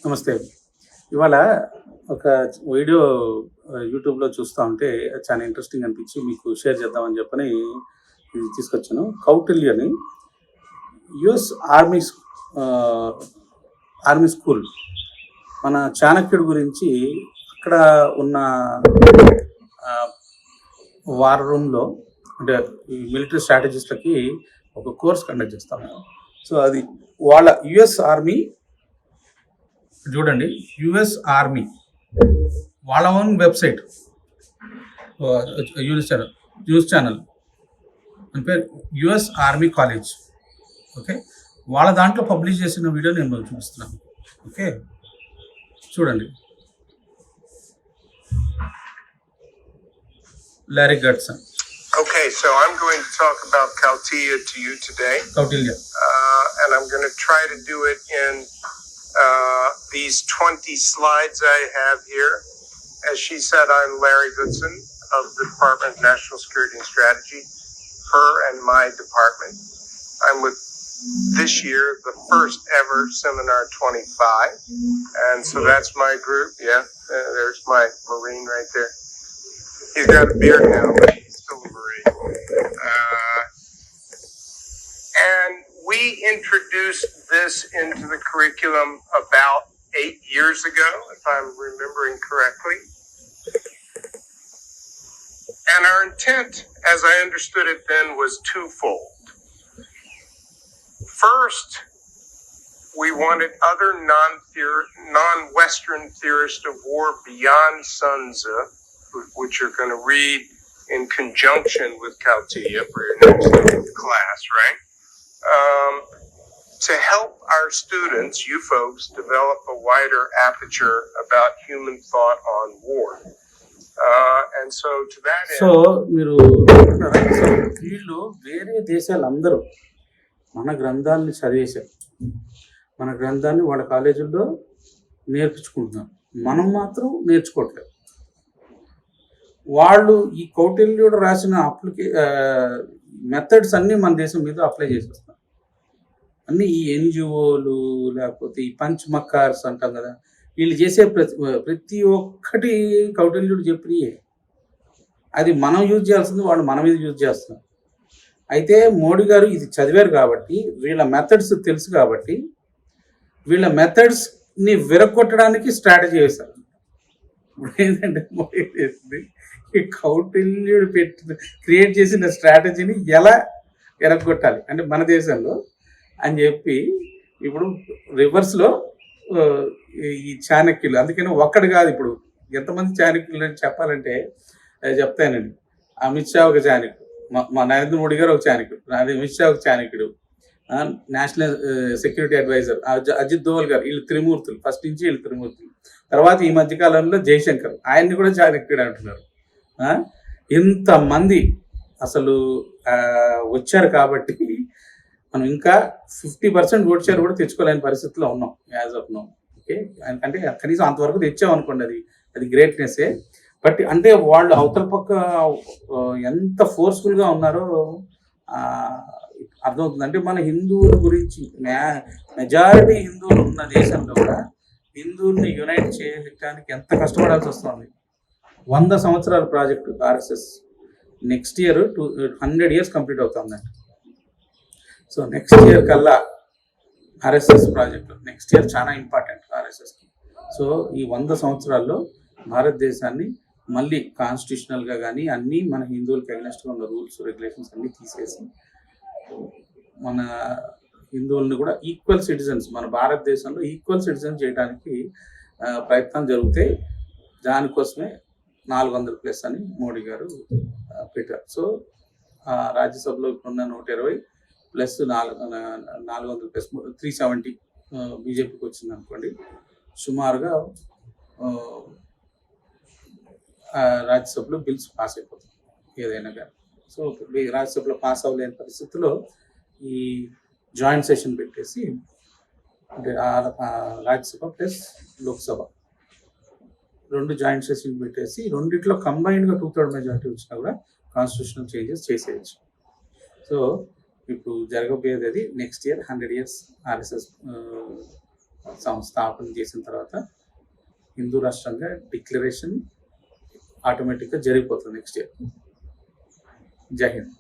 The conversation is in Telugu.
నమస్తే. ఇవాళ ఒక వీడియో యూట్యూబ్‌లో చూస్తా ఉంటే చాలా ఇంట్రెస్టింగ్ అనిపించి మీకు షేర్ చేద్దామని చెప్పని ఇది తీసుకొచ్చాను. కౌటిల్యని యూఎస్ ఆహ్, ఆర్మీ స్కూల్ మన చాణక్యుడి గురించి అక్కడ ఉన్న ఆహ్, వార్ రూమ్‌లో అంటే ఈ మిలిటరీ స్ట్రాటజిస్ట్‌లకి ఒక కోర్స్ కండక్ట్ చేస్తాము. సో, అది వాళ్ళ యూఎస్ ఆర్మీ చూడండి. యూఎస్ ఆర్మీ వాళ్ళ ఓన్ వెబ్సైట్ న్యూస్ ఛానల్ అని పేరు యుఎస్ ఆర్మీ కాలేజ్. ఓకే, వాళ్ళ దాంట్లో పబ్లిష్ చేసిన వీడియో నేను చూపిస్తున్నాను. ఓకే, చూడండి. Lorry గడ్సన్. Okay, so I'm going to talk about Kautilya to you today. Kautilya. And I'm going to try to do it in these 20 slides I have here. As she said, I'm Larry Goodson of the Department of National Security and Strategy, her and my department. I'm with this year, the first ever Seminar 25. And so that's my group. Yeah, there's my Marine right there. He's got a beard now, but he's still a Marine. And we introduced this into the curriculum about 8 years ago, if I'm remembering correctly. And our intent, as I understood it then, was twofold. First, we wanted other non-Western theorists of war beyond Sun Tzu, which you're going to read in conjunction with Kautilya for your next class, right? To help our students, you folks, develop a wider aperture about human thought on war. And so to that end... so మీరు వీళ్ళు వేరే దేశాలందరూ మన గ్రంథాలని చదివేశారు, మన గ్రంథాన్ని వాళ్ళ కాలేజీల్లో నేర్పించుకుంటున్నారు. మనం మాత్రం నేర్చుకోవట్లేదు. వాళ్ళు ఈ కౌటిల్యుడు రాసిన మెథడ్స్ అన్నీ మన దేశం మీద అప్లై చేసేస్తున్నారు. అన్నీ ఈ ఎన్జిఓలు లేకపోతే ఈ పంచ్ మక్కార్స్ అంటాం కదా, వీళ్ళు చేసే ప్రతి ఒక్కటి కౌటిల్యుడు చెప్పినయే. అది మనం యూజ్ చేయాల్సింది వాళ్ళు మన మీద యూజ్ చేస్తున్నారు. అయితే మోడీ గారు ఇది చదివారు కాబట్టి, వీళ్ళ మెథడ్స్ తెలుసు కాబట్టి, వీళ్ళ మెథడ్స్ని విరగొట్టడానికి స్ట్రాటజీ వేశారు. ఇప్పుడు ఏంటంటే మోడీ చేసింది ఈ కౌటిల్యుడు క్రియేట్ చేసిన స్ట్రాటజీని ఎలా ఎరగొట్టాలి అంటే మన దేశంలో అని చెప్పి ఇప్పుడు రివర్స్లో ఈ చాణక్యులు, అందుకని ఒక్కడు కాదు, ఇప్పుడు ఎంతమంది చాణక్యులు అని చెప్పాలంటే చెప్తానండి. అమిత్ షా ఒక చాణక్యుడు, మా నరేంద్ర మోడీ గారు ఒక చాణక్యుడు, అమిత్ షా ఒక చాణక్యుడు, national security advisor Ajit Doval గారు, వీళ్ళు త్రిమూర్తులు. ఫస్ట్ నుంచి వీళ్ళు త్రిమూర్తులు. తర్వాత ఈ మధ్యకాలంలో జయశంకర్, ఆయన్ని కూడా చాణక్యుడు అంటున్నారు. ఇంతమంది అసలు వచ్చారు కాబట్టి మనం ఇంకా 50% ఓట్ షేర్ కూడా తెచ్చుకోలేని పరిస్థితిలో ఉన్నాం యాజ్ ఆఫ్ నౌ. ఓకే, అంటే కనీసం అంతవరకు తెచ్చామనుకోండి, అది గ్రేట్నెస్సే. బట్ అంటే వాళ్ళు అవతల పక్క ఎంత ఫోర్స్ఫుల్గా ఉన్నారో అర్థమవుతుంది. అంటే మన హిందువుల గురించి మెజారిటీ హిందువులు ఉన్న దేశంలో కూడా హిందువుల్ని యునైట్ చేయడానికి ఎంత కష్టపడాల్సి వస్తుంది. 100 సంవత్సరాల project RSS. Next year 100 years complete అవుతుందండి. సో నెక్స్ట్ ఇయర్ కల్లా ఆర్ఎస్ఎస్ ప్రాజెక్టు, నెక్స్ట్ ఇయర్ చాలా ఇంపార్టెంట్ ఆర్ఎస్ఎస్కి. సో ఈ 100 సంవత్సరాల్లో భారతదేశాన్ని మళ్ళీ కాన్స్టిట్యూషనల్గా కానీ అన్నీ మన హిందువులకి అగెన్స్ట్గా ఉన్న రూల్స్ రెగ్యులేషన్స్ అన్నీ తీసేసి మన హిందువులను కూడా ఈక్వల్ సిటిజన్స్, మన భారతదేశంలో ఈక్వల్ సిటిజన్స్ చేయడానికి ప్రయత్నం జరుగుతాయి. దానికోసమే 400+ అని మోడీ గారు పెట్టారు. సో రాజ్యసభలో ఇప్పుడున్న 120 ప్లస్ 400+ 370 బీజేపీకి వచ్చింది అనుకోండి. సుమారుగా రాజ్యసభలో బిల్స్ పాస్ అయిపోతాయి ఏదైనా కానీ. సో రాజ్యసభలో పాస్ అవ్వలేని పరిస్థితుల్లో ఈ జాయింట్ సెషన్ పెట్టేసి, అంటే Rajya Sabha plus Lok Sabha 2 joint session పెట్టేసి రెండిట్లో కంబైన్డ్గా 2/3 మెజారిటీ వచ్చినా కూడా కాన్స్టిట్యూషనల్ చేంజెస్ చేసేయచ్చు. సో ఇప్పుడు జరగబోయేది అది నెక్స్ట్ ఇయర్ 100 years ఆర్ఎస్ఎస్ స్థాపన చేసిన తర్వాత హిందూ రాష్ట్రంగా డిక్లరేషన్ ఆటోమేటిక్గా జరిగిపోతుంది నెక్స్ట్ ఇయర్. జై హింద్.